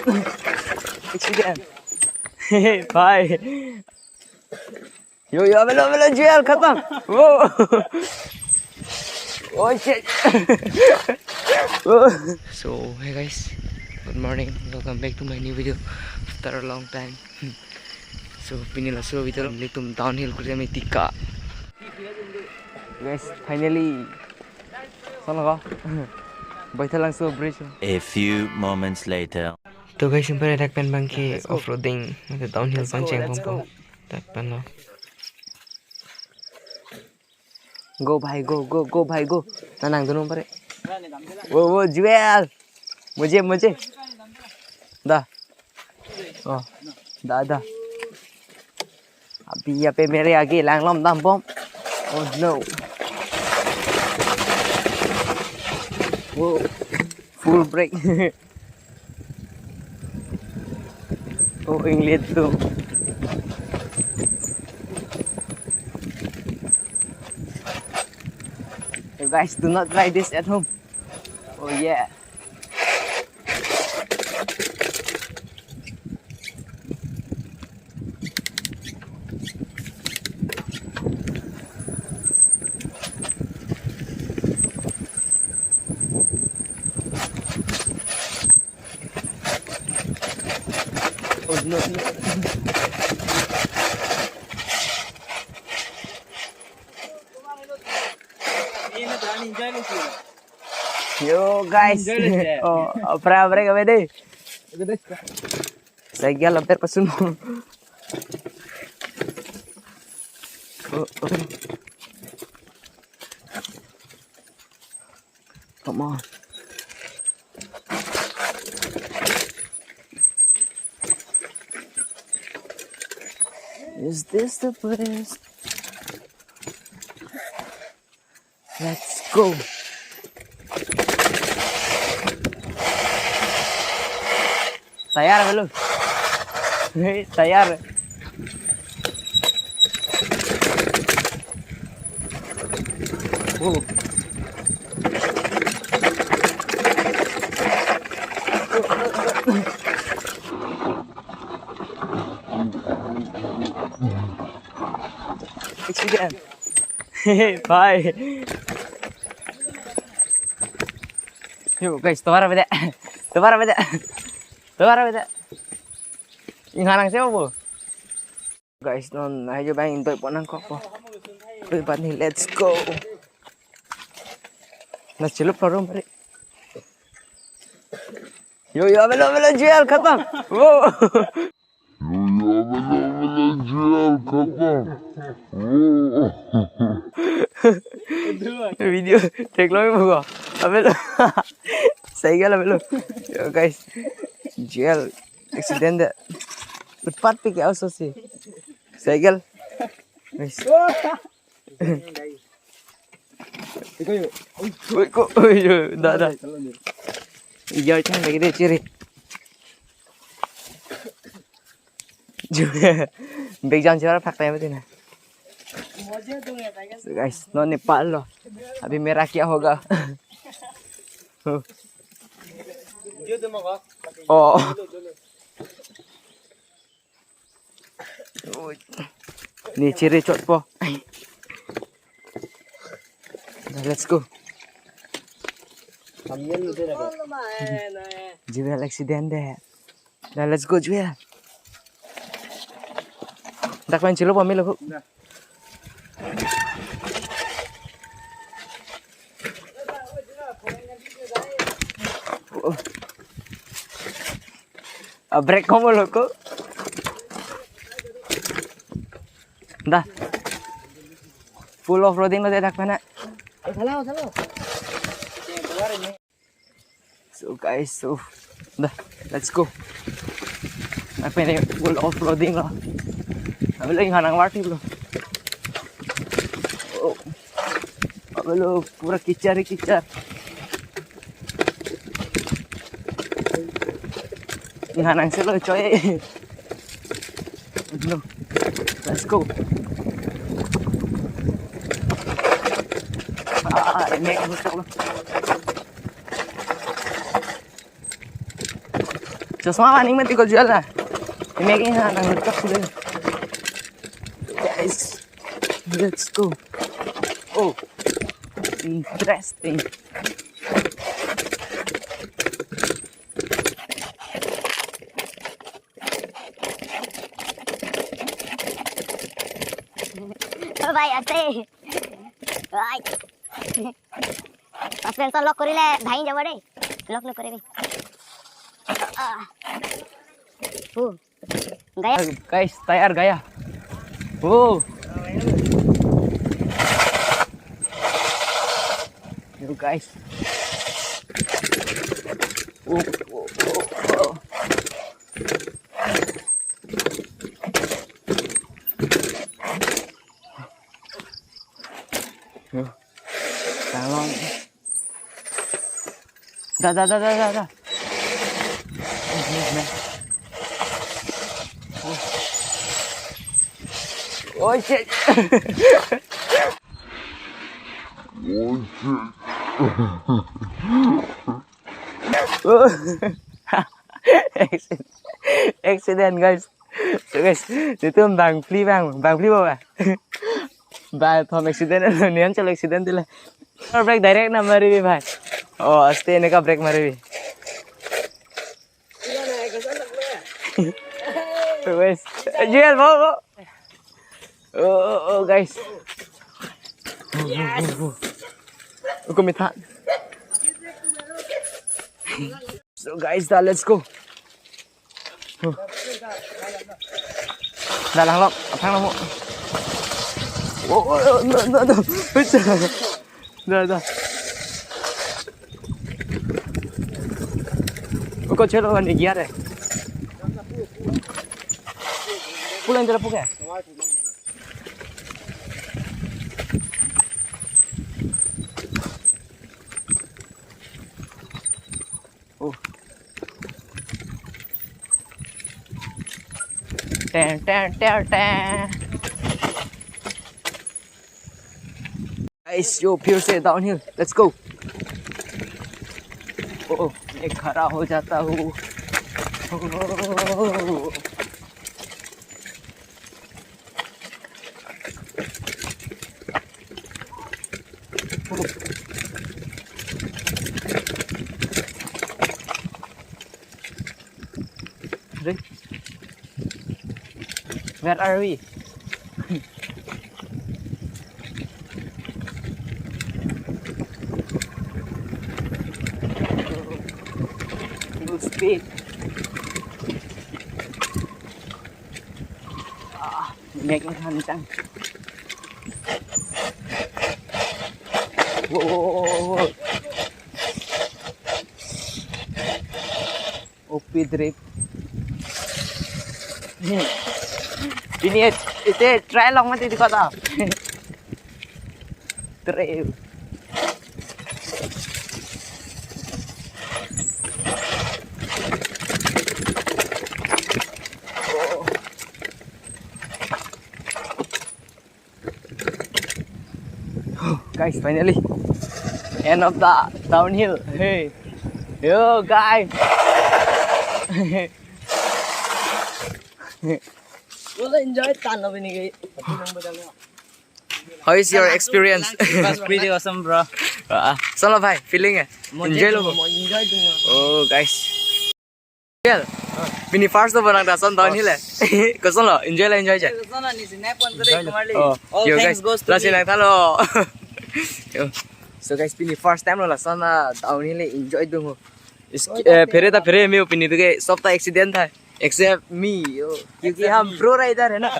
Accident भाई यो बेलो jail खत्म वो oh shit so hey guys, good morning, welcome back to my new video after a long time. So pinila so video litum downhill kurja me tika guys, finally sana ka baitha lang so bridge. A few moments later. तो guys yung pala takpan bangki off-roading the downhill pancheng pampo takpan lo. Go भाई go भाई go nanang doon pare वो jewel मुझे दा oh दा अभी यहाँ पे मेरे आगे लैंगलॉम दाम बम oh no वो full brake oh English tuh. You guys, do not try this at home. Oh yeah. Oh no. Yo guys, oh pra kami deh. Saya hampir pesun. Oh. Come on. Is this the place? Let's go. तैयार है लोग तैयार है accident भाई yo guys dobarang beda yang harang siapa bu guys non ayo bang untuk ponang kok po nih let's go nah celup forum balik yo belo jual khatam wo yo belo jual khatam wo video take lo bu abelo सही गया बेलो यो guys jail accident footpath पे क्या उसो से सही गया guys यो दादा यो चंग लगे दे चिरे जो बेग जान चला फटता है मत ना गाइस नो नेपाल लो अभी मेरा क्या होगा oh nih ciri cot po let's go jual accident deh nah let's go jual tak main cilok pamil aku break kamu loh kok dah full off roading lo tak mana salah so guys so dah let's go apa ini full off roading lo apa lagi hanang warti bro oh apa lo pura kicar hanang selo coy no let's go ini busuk lo चश्मा morning में तिको jewel ना making ना नंग cup Sule guys let's go oh interesting ভাই আছে ভাই suspension lock করিলে ভাই যাব রে লক ন করিবি gaya guys tayar gaya oh yo guys oh Tolong. Dah. Oh shit. Accident guys. So guys, itu bang flip apa? Bang thom accident là nian chalo accident dile. Break direct na mari bhi bhai. Oh aste ne ka break mari bhi. Guys, Joel wo. Oh guys. Yes. Uko mitha. So guys, let's go. Dah lang lok, apang lang mo. Oh, no. Dah. Uko chelo kan dia deh. Pulang jalan puke. Oh. Ten. Guys, yo फिर से downhill. Let's go. Oh, मैं खड़ा हो जाता हूँ. Where are we? Full speed. Making hancang. Whoa. OP drip. Ini itu trail long mati di kota. Trail. Guys, finally end of the downhill. Hey, yo guys. Enjoy tan of ini. How is your experience? It was pretty awesome, bro. Solo bhai, feeling है? Enjoy lo. Enjoy दूंगा. Oh guys. Well, mini first तो बना था सन downhill है. Kau lo enjoy je. Sana ni snap on करे कमाल ले. Oh, All yo thanks guys, goes to lasi you. nang thalo. So guys, pini first time lo lah sana downhill enjoy दूँगा. फिरे मैं ओपिनी तो के सब तो एक्सीडेंट था except me क्योंकि हम प्रो राइडर है ना